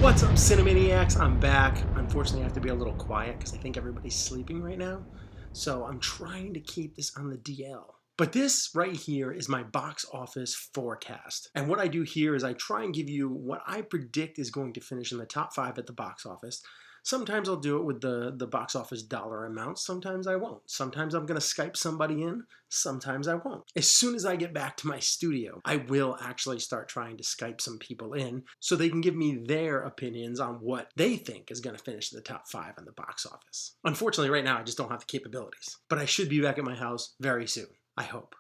What's up, Cinemaniacs? I'm back. Unfortunately, I have to be a little quiet because I think everybody's sleeping right now. So I'm trying to keep this on the DL. But this right here is my box office forecast. And what I do here is I try and give you what I predict is going to finish in the top 5 at the box office. Sometimes I'll do it with the box office dollar amount. Sometimes I won't. Sometimes I'm going to Skype somebody in. Sometimes I won't. As soon as I get back to my studio, I will actually start trying to Skype some people in so they can give me their opinions on what they think is going to finish in the top 5 on the box office. Unfortunately, right now, I just don't have the capabilities. But I should be back at my house very soon. I hope.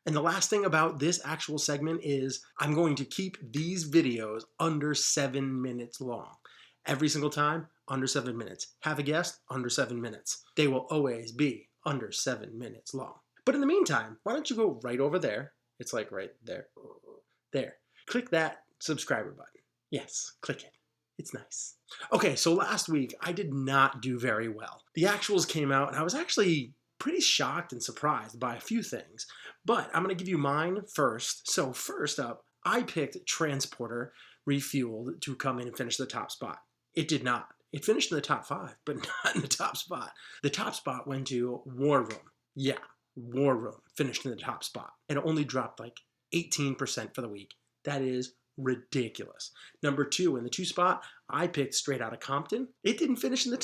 And the last thing about this actual segment is I'm going to keep these videos under 7 minutes long. Every single time, under 7 minutes. Have a guest, under 7 minutes. They will always be under 7 minutes long. But in the meantime, why don't you go right over there? It's like right there. There. Click that subscriber button. Yes, click it. It's nice. Okay, so last week I did not do very well. The actuals came out and I was actually pretty shocked and surprised by a few things. But I'm going to give you mine first. So first up, I picked Transporter Refueled to come in and finish the top spot. It did not. It finished in the top 5, but not in the top spot. The top spot went to War Room. Yeah, War Room finished in the top spot. And it only dropped like 18% for the week. That is ridiculous. Number 2, in the 2 spot, I picked Straight Outta Compton. It didn't finish in the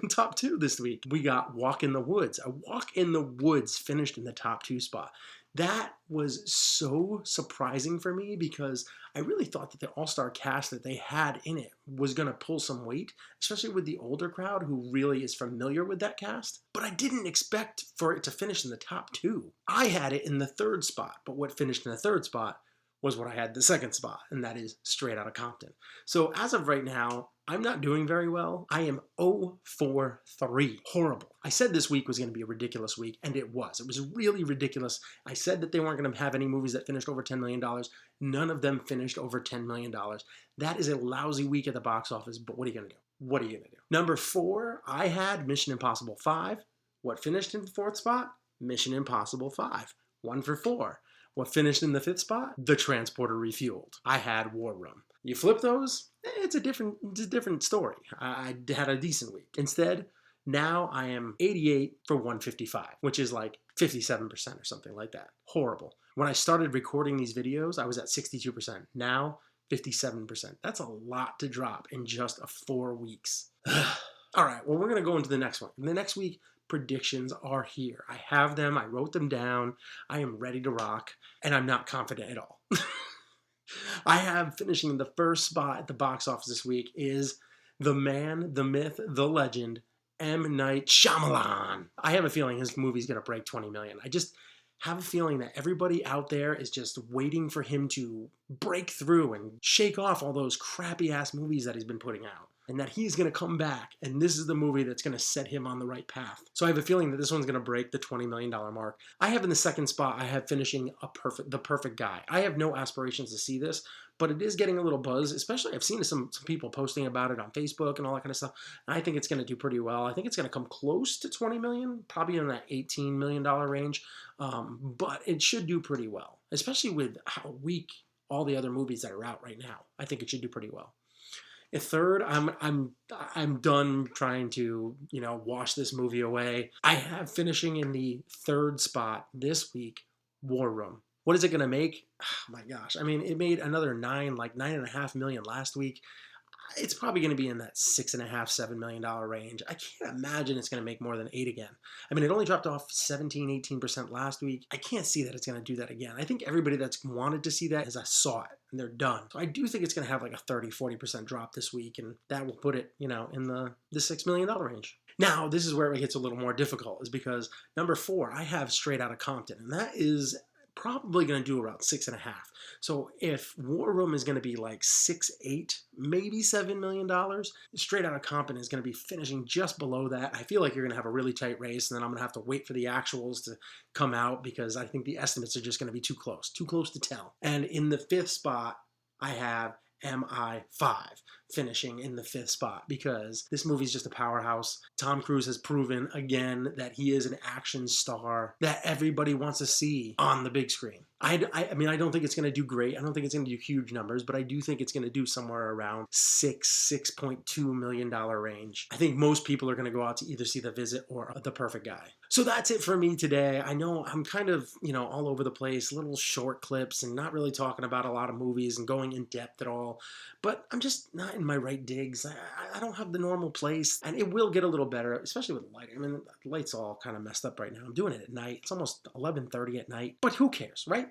top 2 this week. We got Walk in the Woods. A Walk in the Woods finished in the top 2 spot. That was so surprising for me because I really thought that the all-star cast that they had in it was going to pull some weight, especially with the older crowd who really is familiar with that cast. But I didn't expect for it to finish in the top 2. I had it in the 3rd spot, but what finished in the 3rd spot was what I had the 2nd spot, and that is Straight Outta Compton. So as of right now, I'm not doing very well. I am 0 for 3. Horrible. I said this week was going to be a ridiculous week, and it was. It was really ridiculous. I said that they weren't going to have any movies that finished over $10 million. None of them finished over $10 million. That is a lousy week at the box office, but what are you going to do? What are you going to do? Number 4, I had Mission Impossible 5. What finished in the 4th spot? Mission Impossible 5. 1 for 4. What finished in the 5th spot? The Transporter Refueled. I had War Room. You flip those, it's a different story. I had a decent week. Instead, now I am 88 for 155, which is like 57% or something like that. Horrible. When I started recording these videos, I was at 62%. Now, 57%. That's a lot to drop in just 4 weeks. All right, well, we're going to go into the next one. In the next week, predictions are here. I have them. I wrote them down. I am ready to rock, and I'm not confident at all. I have finishing in the 1st spot at the box office this week is the man, the myth, the legend, M. Night Shyamalan. I have a feeling his movie's going to break 20 million. I just have a feeling that everybody out there is just waiting for him to break through and shake off all those crappy-ass movies that he's been putting out. And that he's going to come back, and this is the movie that's going to set him on the right path. So I have a feeling that this one's going to break the $20 million mark. I have in the 2nd spot, I have finishing The Perfect Guy. I have no aspirations to see this, but it is getting a little buzz, especially I've seen some people posting about it on Facebook and all that kind of stuff. And I think it's going to do pretty well. I think it's going to come close to 20 million, probably in that $18 million range, but it should do pretty well, especially with how weak all the other movies that are out right now. I think it should do pretty well. At 3rd, I'm done trying to, wash this movie away. I have finishing in the 3rd spot this week, War Room. What is it going to make? Oh my gosh. I mean, it made another $9.5 million last week. It's probably going to be in that $6.5, $7 million range. I can't imagine it's going to make more than 8 again. I mean, it only dropped off 17, 18% last week. I can't see that it's going to do that again. I think everybody that's wanted to see that saw it, and they're done. So I do think it's going to have like a 30, 40% drop this week, and that will put it, in the $6 million range. Now, this is where it gets a little more difficult, is because number 4, I have Straight Outta Compton, and that is probably going to do around 6.5. So if War Room is going to be like 6, 8, maybe $7 million, Straight Outta Compton is going to be finishing just below that. I feel like you're going to have a really tight race, and then I'm going to have to wait for the actuals to come out because I think the estimates are just going to be too close to tell. And in the 5th spot, I have MI5. finishing in the 5th spot, because this movie's just a powerhouse. Tom Cruise has proven again that he is an action star that everybody wants to see on the big screen. I mean, I don't think it's going to do great. I don't think it's going to do huge numbers, but I do think it's going to do somewhere around $6.2 million range. I think most people are going to go out to either see The Visit or The Perfect Guy. So that's it for me today. I know I'm kind of, all over the place, little short clips and not really talking about a lot of movies and going in depth at all, but I'm just not in my right digs. I don't have the normal place, and it will get a little better, especially with the lighting. I mean, the light's all kind of messed up right now. I'm doing it at night. It's almost 11:30 at night, but who cares, right?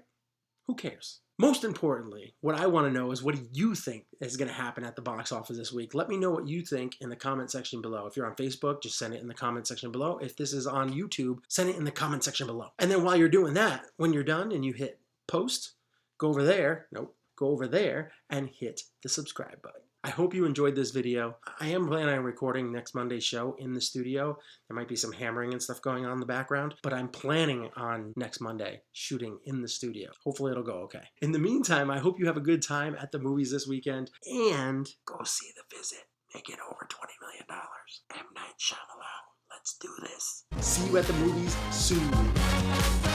Who cares? Most importantly, what I want to know is, what do you think is going to happen at the box office this week? Let me know what you think in the comment section below. If you're on Facebook, just send it in the comment section below. If this is on YouTube, send it in the comment section below. And then while you're doing that, when you're done and you hit post, go over there and hit the subscribe button. I hope you enjoyed this video. I am planning on recording next Monday's show in the studio. There might be some hammering and stuff going on in the background, but I'm planning on next Monday shooting in the studio. Hopefully it'll go okay. In the meantime, I hope you have a good time at the movies this weekend, and go see The Visit. Make it over $20 million. M. Night Shyamalan. Let's do this. See you at the movies soon.